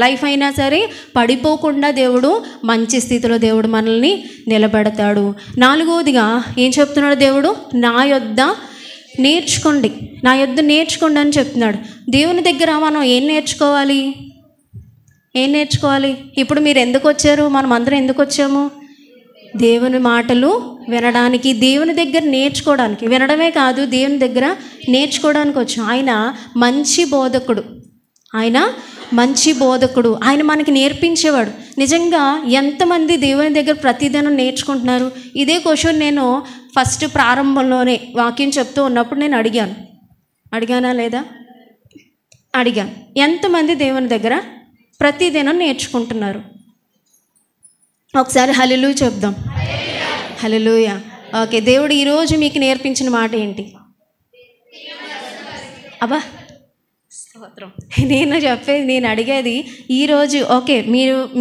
లైఫ్ అయినా సరే పడిపోకుండా దేవుడు మంచి స్థితిలో దేవుడు మనల్ని నిలబెడతాడు. నాలుగవదిగా ఏం చెప్తున్నాడు దేవుడు? నా యొద్ద నేర్చుకోండి అని చెప్తున్నాడు. దేవుని దగ్గర మనం ఏం నేర్చుకోవాలి? ఇప్పుడు మీరు ఎందుకు వచ్చారు? మనం అందరం ఎందుకు వచ్చాము? దేవుని మాటలు వినడానికి, దేవుని దగ్గర నేర్చుకోవడానికి. వినడమే కాదు, దేవుని దగ్గర నేర్చుకోవడానికి వచ్చాం. ఆయన మంచి బోధకుడు, ఆయన మనకి నేర్పించేవాడు. నిజంగా ఎంతమంది దేవుని దగ్గర ప్రతిదినం నేర్చుకుంటున్నారు? ఇదే క్వశ్చన్ నేను ఫస్ట్ ప్రారంభంలోనే వాక్యం చెప్తూ ఉన్నప్పుడు నేను అడిగానా లేదా? అడిగాను. ఎంతమంది దేవుని దగ్గర ప్రతిదినం నేర్చుకుంటున్నారు? ఒకసారి హల్లెలూయా చెప్దాం. హల్లెలూయా. ఓకే, దేవుడు ఈరోజు మీకు నేర్పించిన మాట ఏంటి? అబ్బా స్తోత్రం. నేను అడిగేది ఈరోజు ఓకే,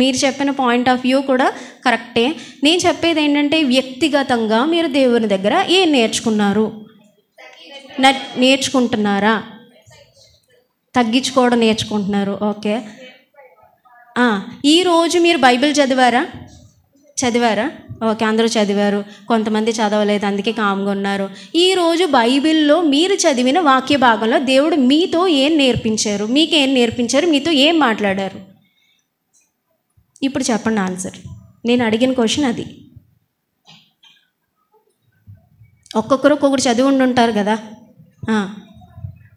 మీరు చెప్పిన పాయింట్ ఆఫ్ వ్యూ కూడా కరెక్టే. నేను చెప్పేది ఏంటంటే వ్యక్తిగతంగా మీరు దేవుని దగ్గర ఏం నేర్చుకున్నారు? నేర్చుకుంటున్నారా? తగ్గించుకోవడం నేర్చుకుంటున్నారు. ఓకే, ఈరోజు మీరు బైబిల్ చదివారా? ఓకే, అందరూ చదివారు. కొంతమంది చదవలేదు, అందుకే కామ్గా ఉన్నారు. ఈరోజు బైబిల్లో మీరు చదివిన వాక్య భాగంలో దేవుడు మీతో ఏం నేర్పించారు? మీకేం నేర్పించారు? మీతో ఏం మాట్లాడారు? ఇప్పుడు చెప్పండి ఆన్సర్. నేను అడిగిన క్వశ్చన్ అది. ఒక్కొక్కరు ఒక్కొక్కరు చదివి ఉండుంటారు కదా.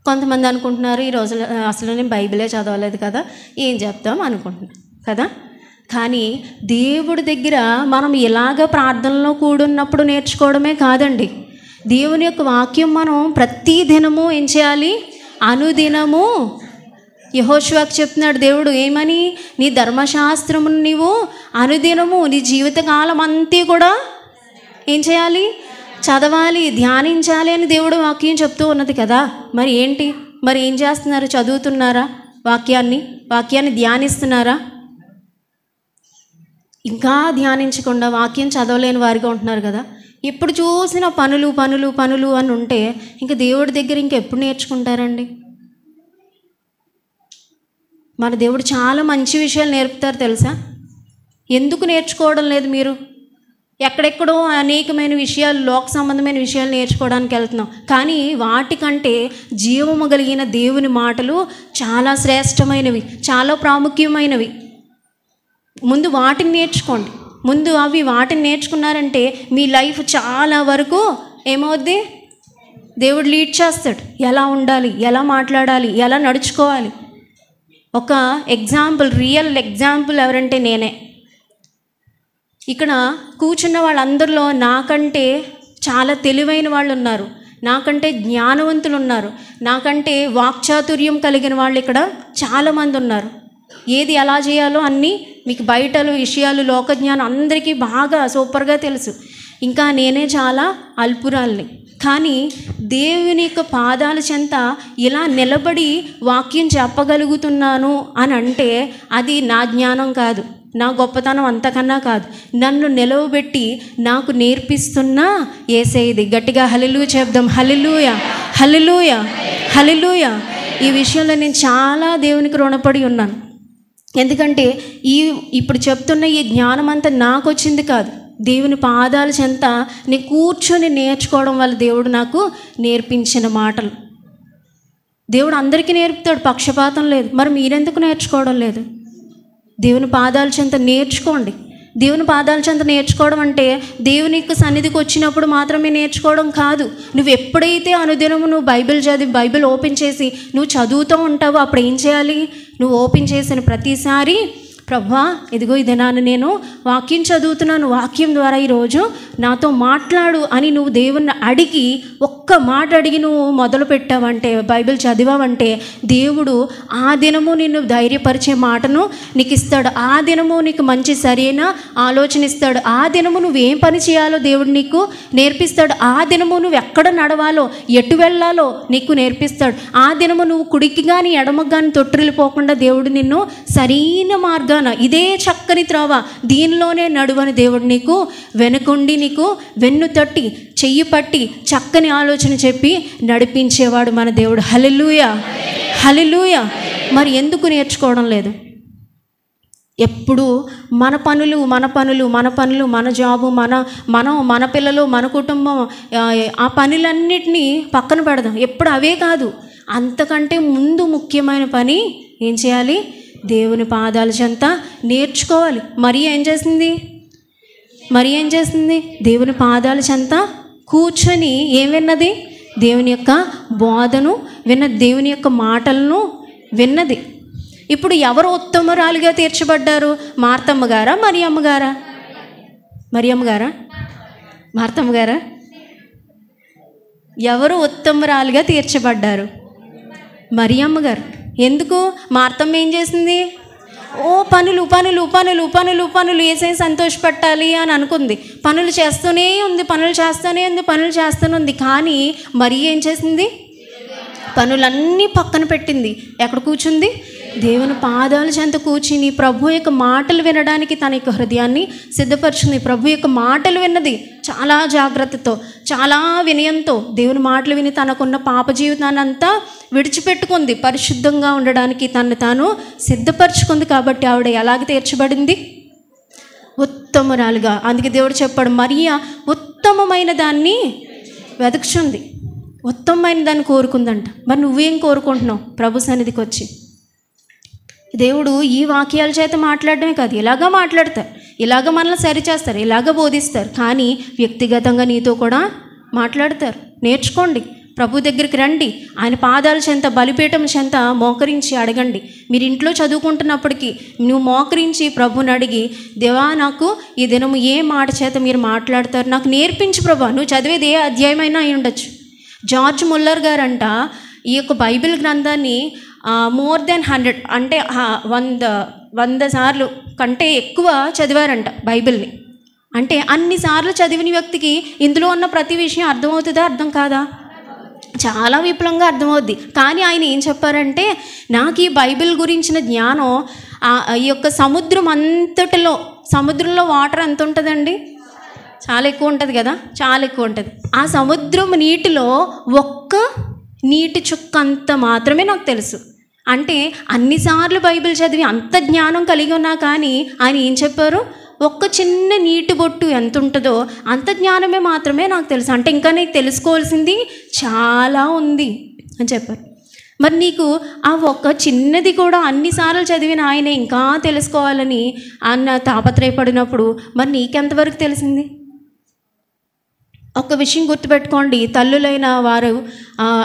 కొంతమంది అనుకుంటున్నారు ఈ రోజులో అసలు నేను బైబిలే చదవలేదు కదా, ఏం చెప్తాం అనుకుంటున్నాను కదా. కానీ దేవుడి దగ్గర మనం ఇలాగ ప్రార్థనలో కూడున్నప్పుడు నేర్చుకోవడమే కాదండి, దేవుని యొక్క వాక్యం మనం ప్రతి దినము ఏం చేయాలి? అనుదినము. యెహోషువకు చెప్తున్నాడు దేవుడు ఏమని? నీ ధర్మశాస్త్రమును నీవు అనుదినము నీ జీవితకాలం అంతా కూడా ఏం చేయాలి? చదవాలి, ధ్యానించాలి అని దేవుడు వాక్యం చెప్తూ ఉన్నది కదా. మరి ఏంటి? మరి ఏం చేస్తున్నారు? చదువుతున్నారా? వాక్యాన్ని ధ్యానిస్తున్నారా? ఇంకా ధ్యానించకుండా వాక్యం చదవలేని వారిగా ఉంటున్నారు కదా. ఎప్పుడు చూసిన పనులు అని ఉంటే ఇంకా దేవుడి దగ్గర ఇంకెప్పుడు నేర్చుకుంటారండి? మన దేవుడు చాలా మంచి విషయాలు నేర్పుతారు తెలుసా. ఎందుకు నేర్చుకోవడం లేదు మీరు? ఎక్కడెక్కడో అనేకమైన విషయాలు, లోక సంబంధమైన విషయాలు నేర్చుకోవడానికి వెళ్తున్నాం. కానీ వాటికంటే జీవము కలిగిన దేవుని మాటలు చాలా శ్రేష్టమైనవి, చాలా ప్రాముఖ్యమైనవి. ముందు వాటిని నేర్చుకోండి. వాటిని నేర్చుకున్నారంటే మీ లైఫ్ చాలా వరకు ఏమవుద్ది? దేవుడు లీడ్ చేస్తాడు. ఎలా ఉండాలి, ఎలా మాట్లాడాలి, ఎలా నడుచుకోవాలి. ఒక రియల్ ఎగ్జాంపుల్ ఎవరంటే నేనే. ఇక్కడ కూర్చున్న వాళ్ళందరిలో నాకంటే చాలా తెలివైన వాళ్ళు ఉన్నారు, నాకంటే జ్ఞానవంతులు ఉన్నారు, నాకంటే వాక్చాతుర్యం కలిగిన వాళ్ళు ఇక్కడ చాలామంది ఉన్నారు. ఏది ఎలా చేయాలో అన్నీ మీకు బయటలో విషయాలు, లోకజ్ఞానం అందరికీ బాగా సూపర్గా తెలుసు. ఇంకా నేనే చాలా అల్పురాల్ని. కానీ దేవుని యొక్క పాదాల చెంత ఇలా నిలబడి వాక్యం చెప్పగలుగుతున్నాను అని అంటే అది నా జ్ఞానం కాదు, నా గొప్పతనం అంతకన్నా కాదు. నన్ను నిలవబెట్టి నాకు నేర్పిస్తున్న యేసయ్యది. గట్టిగా హల్లెలూయా చెప్దాం. హల్లెలూయా, హల్లెలూయా, హల్లెలూయా. ఈ విషయంలో నేను చాలా దేవునికి రుణపడి ఉన్నాను. ఎందుకంటే ఇప్పుడు చెప్తున్న ఈ జ్ఞానం అంతా నాకు వచ్చింది కాదు, దేవుని పాదాల చెంత నేను కూర్చొని నేర్చుకోవడం వల్ల దేవుడు నాకు నేర్పించిన మాటలు. దేవుడు అందరికీ నేర్పుతాడు, పక్షపాతం లేదు. మరి మీరెందుకు నేర్చుకోవడం లేదు? దేవుని పాదాల చెంత నేర్చుకోండి. దేవుని పాదాల చెంత నేర్చుకోవడం అంటే దేవుని యొక్క సన్నిధికి వచ్చినప్పుడు మాత్రమే నేర్చుకోవడం కాదు. నువ్వు ఎప్పుడైతే అనుదినము నువ్వు బైబిల్ ఓపెన్ చేసి నువ్వు చదువుతూ ఉంటావో అప్పుడు ఏం చేయాలి? నువ్వు ఓపెన్ చేసిన ప్రతిసారి ప్రభువా ఇదిగో ఈ దినాన్ని నేను వాక్యం చదువుతున్నాను, వాక్యం ద్వారా ఈరోజు నాతో మాట్లాడు అని నువ్వు దేవుణ్ణి అడిగి ఒక్క మాట అడిగి నువ్వు మొదలు పెట్టావంటే, బైబిల్ చదివావంటే దేవుడు ఆ దినము నిన్ను ధైర్యపరిచే మాటను నీకు ఇస్తాడు. ఆ దినము నీకు మంచి సరైన ఆలోచన ఇస్తాడు. ఆ దినము నువ్వేం పని చేయాలో దేవుడు నీకు నేర్పిస్తాడు. ఆ దినము నువ్వు ఎక్కడ నడవాలో, ఎటు వెళ్ళాలో నీకు నేర్పిస్తాడు. ఆ దినము నువ్వు కుడికి కానీ ఎడమకు కానీ తొట్టిల్లిపోకుండా దేవుడు నిన్ను సరైన మార్గాన, ఇదే చక్కని త్రోవ, దీనిలోనే నడువని దేవుడు నీకు వెనుకొండి నీకు వెన్ను తట్టి చెయ్యి పట్టి చక్కని ఆలోచన చెప్పి నడిపించేవాడు మన దేవుడు. హల్లెలూయా, హల్లెలూయా. మరి ఎందుకు నేర్చుకోవడం లేదు? ఎప్పుడు మన పనులు, మన జాబు, మన పిల్లలు, మన కుటుంబం, ఆ పనులన్నిటినీ పక్కన పెడదాం. ఎప్పుడు అవే కాదు, అంతకంటే ముందు ముఖ్యమైన పని ఏం చేయాలి? దేవుని పాదాల చెంత నేర్చుకోవాలి. మరి ఏం చేసింది? దేవుని పాదాల చెంత కూర్చొని ఏం విన్నది? దేవుని యొక్క బోధను విన్నది, దేవుని యొక్క మాటలను విన్నది. ఇప్పుడు ఎవరు ఉత్తమరాలుగా తీర్చబడ్డారు? మార్తమ్మ గారా, మరియమ్మ గారా? మార్తమ్మ గారా? ఎవరు ఉత్తమరాలుగా తీర్చబడ్డారు? మరియమ్మ గారు. ఎందుకు? మార్తమ్మ ఏం చేసింది? ఓ పనులు పనులు పనులు పనులు పనులు ఏసై సంతోషపెట్టాలి అని అనుకుంది. పనులు చేస్తూనే ఉంది, పనులు చేస్తూనే ఉంది, పనులు చేస్తూనే ఉంది. కానీ మరి ఏం చేసింది? పనులన్నీ పక్కన పెట్టింది. ఎక్కడ కూర్చుంది? దేవుని పాదాల చెంత కూర్చుని ప్రభు యొక్క మాటలు వినడానికి తన యొక్క హృదయాన్ని సిద్ధపరిచింది. ప్రభు యొక్క మాటలు విన్నది చాలా జాగ్రత్తతో, చాలా వినయంతో. దేవుని మాటలు విని తనకున్న పాప జీవితాన్ని అంతా విడిచిపెట్టుకుంది. పరిశుద్ధంగా ఉండడానికి తను తాను సిద్ధపరచుకుంది. కాబట్టి ఆవిడ ఎలాగ తీర్చబడింది? ఉత్తమురాలుగా. అందుకే దేవుడు చెప్పాడు, మరియా ఉత్తమమైన దాన్ని వెతుకుచుంది, ఉత్తమమైన దాన్ని కోరుకుందంట. మరి నువ్వేం కోరుకుంటున్నావు? ప్రభు సన్నిధికి వచ్చి దేవుడు ఈ వాక్యాల చేత మాట్లాడడమే కాదు, ఇలాగా మాట్లాడతారు, ఇలాగ మనల్ని సరిచేస్తారు, ఇలాగ బోధిస్తారు. కానీ వ్యక్తిగతంగా నీతో కూడా మాట్లాడతారు. నేర్చుకోండి, ప్రభు దగ్గరికి రండి, ఆయన పాదాల చెంత, బలిపీఠం చెంత మోకరించి అడగండి. మీరు ఇంట్లో చదువుకుంటున్నప్పటికీ నువ్వు మోకరించి ప్రభుని అడిగి, దేవా నాకు ఈ దినము ఏ మాట చేత మీరు మాట్లాడతారు నాకు నేర్పించు ప్రభా. నువ్వు చదివేది ఏ అధ్యాయమైనా అయి ఉండొచ్చు. జార్జ్ ముల్లర్ గారంట ఈ యొక్క బైబిల్ గ్రంథాన్ని మోర్ దెన్ 100 అంటే 100 సార్లు కంటే ఎక్కువ చదివారంట బైబిల్ని. అంటే అన్నిసార్లు చదివిన వ్యక్తికి ఇందులో ఉన్న ప్రతి విషయం అర్థమవుతుందా? అర్థం కాదా? చాలా విపులంగా అర్థమవుద్ది. కానీ ఆయన ఏం చెప్పారంటే, నాకు ఈ బైబిల్ గురించిన జ్ఞానం ఈ యొక్క సముద్రంలో వాటర్ ఎంత ఉంటుందండి? చాలా ఎక్కువ ఉంటుంది కదా, చాలా ఎక్కువ ఉంటుంది. ఆ సముద్రం నీటిలో ఒక్క నీటి చుక్క అంత మాత్రమే నాకు తెలుసు. అంటే అన్నిసార్లు బైబిల్ చదివి అంత జ్ఞానం కలిగి ఉన్నా కానీ ఆయన ఏం చెప్పారు? ఒక్క చిన్న నీటి బొట్టు ఎంత ఉంటుందో అంత జ్ఞానమే మాత్రమే నాకు తెలుసు. అంటే ఇంకా నీకు తెలుసుకోవాల్సింది చాలా ఉంది అని చెప్పారు. మరి నీకు ఆ ఒక్క చిన్నది కూడా అన్నిసార్లు చదివిన ఆయన ఇంకా తెలుసుకోవాలని అన్న తాపత్రయపడినప్పుడు మరి నీకెంతవరకు తెలిసింది? ఒక విషయం గుర్తుపెట్టుకోండి, తల్లులైన వారు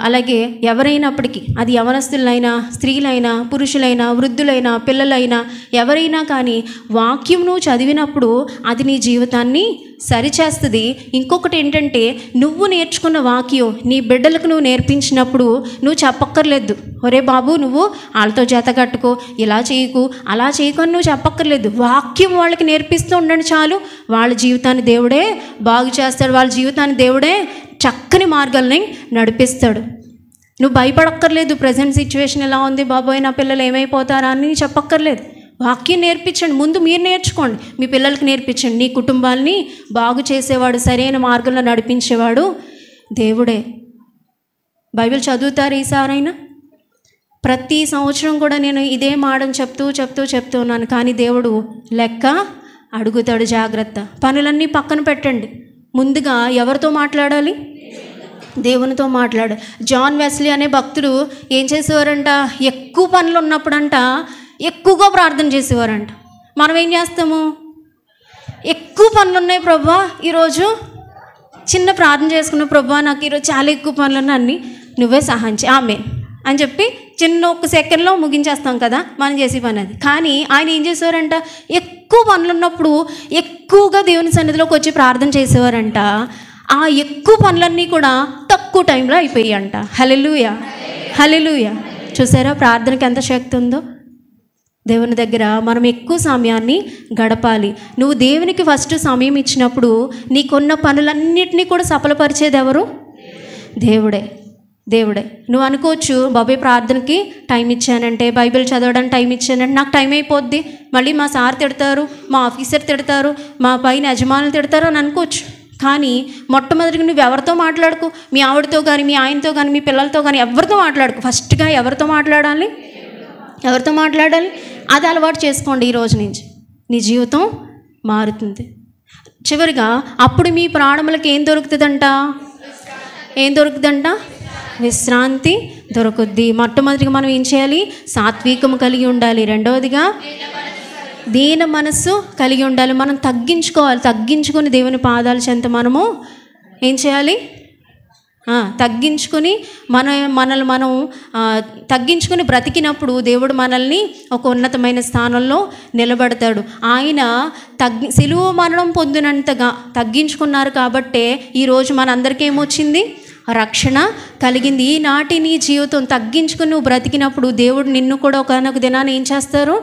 అలాగే ఎవరైనప్పటికీ, అది యవనస్తులైనా, స్త్రీలైనా, పురుషులైనా, వృద్ధులైనా, పిల్లలైనా, ఎవరైనా కానీ వాక్యం నువ్వు చదివినప్పుడు అది నీ జీవితాన్ని సరిచేస్తుంది. ఇంకొకటి ఏంటంటే, నువ్వు నేర్చుకున్న వాక్యం నీ బిడ్డలకు నువ్వు నేర్పించినప్పుడు నువ్వు చెప్పక్కర్లేదు, ఒరే బాబు నువ్వు వాళ్ళతో జత కట్టుకో, ఇలా చేయకు, అలా చేయకు అని నువ్వు చెప్పక్కర్లేదు. వాక్యం వాళ్ళకి నేర్పిస్తూ ఉండండి చాలు. వాళ్ళ జీవితాన్ని దేవుడే బాగు చేస్తాడు, వాళ్ళ జీవితాన్ని దేవుడే చక్కని మార్గాల్ని నడిపిస్తాడు. నువ్వు భయపడక్కర్లేదు. ప్రజెంట్ సిచ్యువేషన్ ఎలా ఉంది బాబోయ్, నా పిల్లలు ఏమైపోతారా అని చెప్పక్కర్లేదు. వాక్యం నేర్పించండి. ముందు మీరు నేర్చుకోండి, మీ పిల్లలకి నేర్పించండి. నీ కుటుంబాల్ని బాగు చేసేవాడు, సరైన మార్గంలో నడిపించేవాడు దేవుడే. బైబిల్ చదువుతారు ఈసారైనా? ప్రతి సంవత్సరం కూడా నేను ఇదే మాటను చెప్తూ ఉన్నాను. కానీ దేవుడు లెక్క అడుగుతాడు. జాగ్రత్త. పనులన్నీ పక్కన పెట్టండి. ముందుగా ఎవరితో మాట్లాడాలి? దేవునితో మాట్లాడాలి. జాన్ వెస్లీ అనే భక్తుడు ఏం చేసేవారంట? ఎక్కువ పనులు ఉన్నప్పుడంట ఎక్కువగా ప్రార్థన చేసేవారంట. మనం ఏం చేస్తాము? ఎక్కువ పనులు ఉన్నాయి ప్రభువా, ఈరోజు చిన్న ప్రార్థన చేసుకున్న ప్రభువా నాకు ఈరోజు చాలా ఎక్కువ పనులు ఉన్నాయి, అన్నీ నువ్వే సహాయం చేయి, ఆమేన్ అని చెప్పి చిన్న ఒక సెకండ్లో ముగించేస్తాం కదా మనం చేసే పని అది. కానీ ఆయన ఏం చేసేవారంట? ఎక్కువ పనులు ఉన్నప్పుడు ఎక్కువగా దేవుని సన్నిధిలోకి వచ్చి ప్రార్థన చేసేవారంట. ఆ ఎక్కువ పనులన్నీ కూడా తక్కువ టైంలో అయిపోయాయంట. హల్లెలూయా, హల్లెలూయా. చూసారా ప్రార్థనకి ఎంత శక్తి ఉందో? దేవుని దగ్గర మనం ఎక్కువ సమయాన్ని గడపాలి. నువ్వు దేవునికి ఫస్ట్ సమయం ఇచ్చినప్పుడు నీకున్న పనులన్నిటినీ కూడా సఫలపరిచేది ఎవరు? దేవుడే. నువ్వు అనుకోవచ్చు, బాబాయ్ ప్రార్థనకి టైం ఇచ్చానంటే, బైబిల్ చదవడానికి టైం ఇచ్చానంటే నాకు టైం అయిపోద్ది, మళ్ళీ మా సార్ తిడతారు, మా ఆఫీసర్ తిడతారు, మా పైన యజమానులు తిడతారు అని అనుకోవచ్చు. కానీ మొట్టమొదటిగా నువ్వు ఎవరితో మాట్లాడుకో, మీ ఆవిడతో కానీ, మీ ఆయనతో కానీ, మీ పిల్లలతో కానీ ఎవరితో మాట్లాడుకో. ఫస్ట్గా ఎవరితో మాట్లాడాలి? అది అలవాటు చేసుకోండి. ఈ రోజు నుంచి నీ జీవితం మారుతుంది. చివరిగా అప్పుడు మీ ప్రాణములకు ఏం దొరుకుతుందంట? విశ్రాంతి దొరుకుద్ది. మొట్టమొదటిగా మనం ఏం చేయాలి? సాత్వికము కలిగి ఉండాలి. రెండవదిగా దీన మనస్సు కలిగి ఉండాలి. మనం తగ్గించుకొని దేవుని పాదాల చెంత మనము ఏం చేయాలి? తగ్గించుకొని మనల్ని మనం తగ్గించుకొని బ్రతికినప్పుడు దేవుడు మనల్ని ఒక ఉన్నతమైన స్థానంలో నిలబడతాడు. ఆయన సిలువ మరణం పొందినంతగా తగ్గించుకున్నారు కాబట్టే ఈరోజు మనందరికీ ఏమొచ్చింది? రక్షణ కలిగింది. ఈనాటి నీ జీవితం తగ్గించుకుని నువ్వు బ్రతికినప్పుడు దేవుడు నిన్ను కూడా ఒకనొక దినాన్ని ఏం చేస్తారు?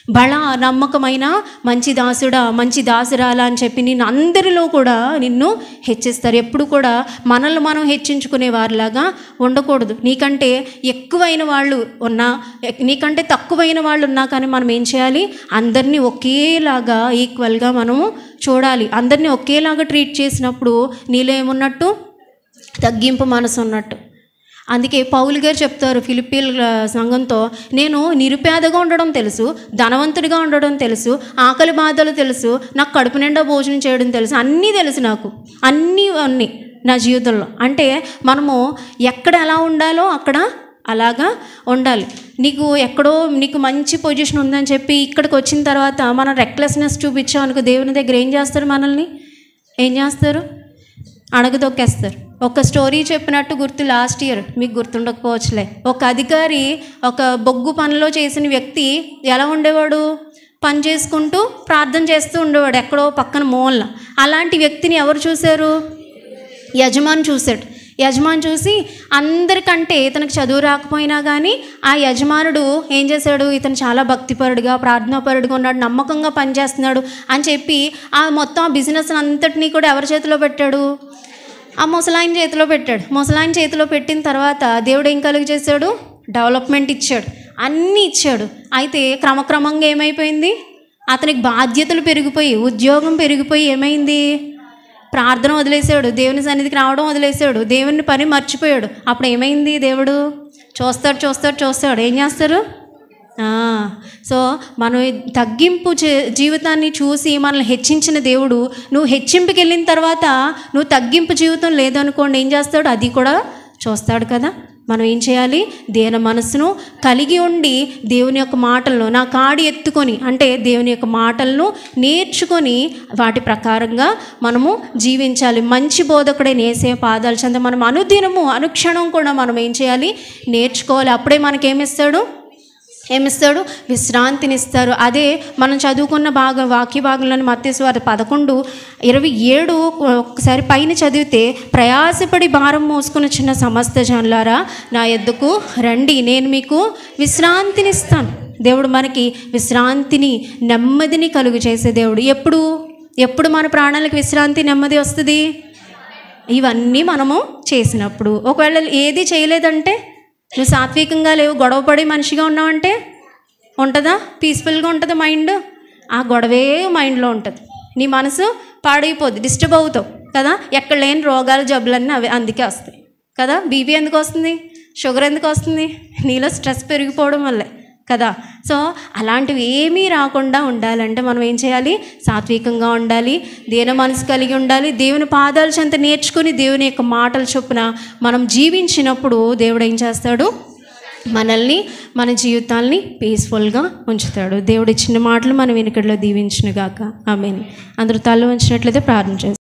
బలా నమ్మకమైన మంచి దాసుడా, మంచి దాసురాలా అని చెప్పి నిన్ను అందరిలో కూడా నిన్ను హెచ్చిస్తారు. ఎప్పుడు కూడా మనల్ని మనం హెచ్చించుకునే వారిలాగా ఉండకూడదు. నీకంటే ఎక్కువైన వాళ్ళు ఉన్నా, నీకంటే తక్కువైన వాళ్ళు ఉన్నా కానీ మనం ఏం చేయాలి? అందరినీ ఒకేలాగా ఈక్వల్గా మనము చూడాలి. అందరినీ ఒకేలాగా ట్రీట్ చేసినప్పుడు నీలో ఏమున్నట్టు? తగ్గింపు మనసు ఉన్నట్టు. అందుకే పౌలు గారు చెప్తారు ఫిలిప్పీల సంఘంతో, నేను నిరుపేదగా ఉండడం తెలుసు, ధనవంతుడిగా ఉండడం తెలుసు, ఆకలి బాధలు తెలుసు, నాకు కడుపు నిండా భోజనం చేయడం తెలుసు, అన్నీ తెలుసు నాకు, అన్నీ నా జీవితంలో. అంటే మనము ఎక్కడ ఎలా ఉండాలో అక్కడ అలాగా ఉండాలి. నీకు మంచి పొజిషన్ ఉందని చెప్పి ఇక్కడికి వచ్చిన తర్వాత మనం రెక్లెస్నెస్ చూపించాం అనుకో, దేవుని దగ్గర ఏం చేస్తారు? మనల్ని ఏం చేస్తారు? అణగదొక్కేస్తారు. ఒక స్టోరీ చెప్పినట్టు గుర్తు, లాస్ట్ ఇయర్ మీకు గుర్తుండకపోవచ్చులే. ఒక అధికారి ఒక బొగ్గు పనిలో చేసిన వ్యక్తి ఎలా ఉండేవాడు? పని చేసుకుంటూ ప్రార్థన చేస్తూ ఉండేవాడు ఎక్కడో పక్కన మూలన. అలాంటి వ్యక్తిని ఎవరు చూశారు? యజమాని చూశాడు. యజమాని చూసి అందరికంటే ఇతనికి చదువు రాకపోయినా కానీ ఆ యజమానుడు ఏం చేశాడు? ఇతను చాలా భక్తిపరుడుగా, ప్రార్థనాపరుడుగా ఉన్నాడు, నమ్మకంగా పనిచేస్తున్నాడు అని చెప్పి ఆ మొత్తం బిజినెస్ అంతటినీ కూడా ఎవరి చేతిలో పెట్టాడు? ఆ ముసలాయన చేతిలో పెట్టాడు. ముసలాయన చేతిలో పెట్టిన తర్వాత దేవుడు ఏం కలుగు చేశాడు? డెవలప్మెంట్ ఇచ్చాడు, అన్నీ ఇచ్చాడు. అయితే క్రమక్రమంగా ఏమైపోయింది? అతనికి బాధ్యతలు పెరిగిపోయి, ఉద్యోగం పెరిగిపోయి ఏమైంది? ప్రార్థన వదిలేశాడు, దేవుని సన్నిధికి రావడం వదిలేశాడు, దేవుని పని మర్చిపోయాడు. అప్పుడు ఏమైంది? దేవుడు చూస్తాడు. ఏం చేస్తారు? సో మనం తగ్గింపు జీవితాన్ని చూసి మనల్ని హెచ్చించిన దేవుడు, నువ్వు హెచ్చింపుకి వెళ్ళిన తర్వాత నువ్వు తగ్గింపు జీవితం లేదనుకోండి, ఏం చేస్తాడు? అది కూడా చూస్తాడు కదా. మనం ఏం చేయాలి? దేని మనసును కలిగి ఉండి దేవుని యొక్క మాటలను నా కాడి ఎత్తుకొని, అంటే దేవుని యొక్క మాటలను నేర్చుకొని వాటి ప్రకారంగా మనము జీవించాలి. మంచి బోధకుడే నేసే పాదాల చెంత మనం అనుదినము అనుక్షణం కూడా మనం ఏం చేయాలి? నేర్చుకోవాలి. అప్పుడే మనకేమిస్తాడు? విశ్రాంతినిస్తారు. అదే మనం చదువుకున్న వాక్య భాగంలోని మత్తయి సువార్త 11:27 ఒకసారి పైన చదివితే, ప్రయాసపడి భారం మోసుకుని చిన్న సమస్త జనులారా నా యొద్దకు రండి, నేను మీకు విశ్రాంతినిస్తాను. దేవుడు మనకి విశ్రాంతిని, నెమ్మదిని కలుగు చేసే దేవుడు. ఎప్పుడు మన ప్రాణాలకు విశ్రాంతి, నెమ్మది వస్తుంది? ఇవన్నీ మనము చేసినప్పుడు. ఒకవేళ ఏది చేయలేదంటే, నువ్వు సాత్వికంగా లేవు, గొడవపడి మనిషిగా ఉన్నావంటే ఉంటుందా? పీస్ఫుల్గా ఉంటుంది మైండ్? ఆ గొడవే మైండ్లో ఉంటుంది. నీ మనసు పాడైపోద్ది, డిస్టర్బ్ అవుతావు కదా. ఎక్కడ లేని రోగాలు, జబ్బులన్నీ అవి అందుకే వస్తాయి కదా. బీపీ ఎందుకు వస్తుంది? షుగర్ ఎందుకు వస్తుంది? నీలో స్ట్రెస్ పెరిగిపోవడం వల్లే కదా. సో అలాంటివి ఏమీ రాకుండా ఉండాలంటే మనం ఏం చేయాలి? సాత్వికంగా ఉండాలి, దేని మనసు కలిగి ఉండాలి, దేవుని పాదాల చెంత నేర్చుకుని దేవుని యొక్క మాటల చొప్పున మనం జీవించినప్పుడు దేవుడు ఏం చేస్తాడు? మనల్ని, మన జీవితాల్ని పీస్ఫుల్గా ఉంచుతాడు. దేవుడు ఇచ్చిన మాటలు మనం వెనుకట్లో దీవించునుగాక. ఆమేన్. అందరూ తల వంచినట్లయితే ప్రార్థన చేస్తాం.